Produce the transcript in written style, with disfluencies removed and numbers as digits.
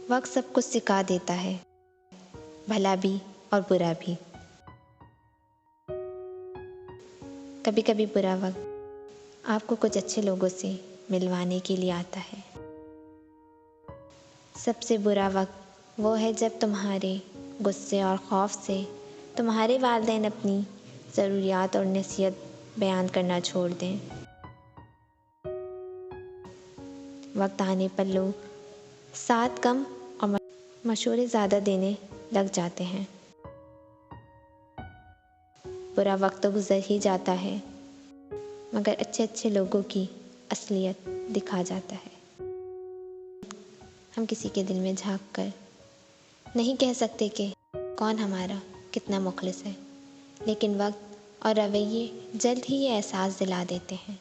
वक्त सब कुछ सिखा देता है, भला भी और बुरा भी। कभी कभी बुरा वक्त आपको कुछ अच्छे लोगों से मिलवाने के लिए आता है। सबसे बुरा वक्त वो है जब तुम्हारे गुस्से और खौफ से तुम्हारे वालिदैन अपनी ज़रूरियात और नसीहत बयान करना छोड़ दें। वक्त आने पर लोग साथ कम और मशवरे ज़्यादा देने लग जाते हैं। बुरा वक्त तो गुजर ही जाता है, मगर अच्छे अच्छे लोगों की असलियत दिखा जाता है। हम किसी के दिल में झांक कर नहीं कह सकते कि कौन हमारा कितना मुखलिस है, लेकिन वक्त और रवैये जल्द ही ये एहसास दिला देते हैं।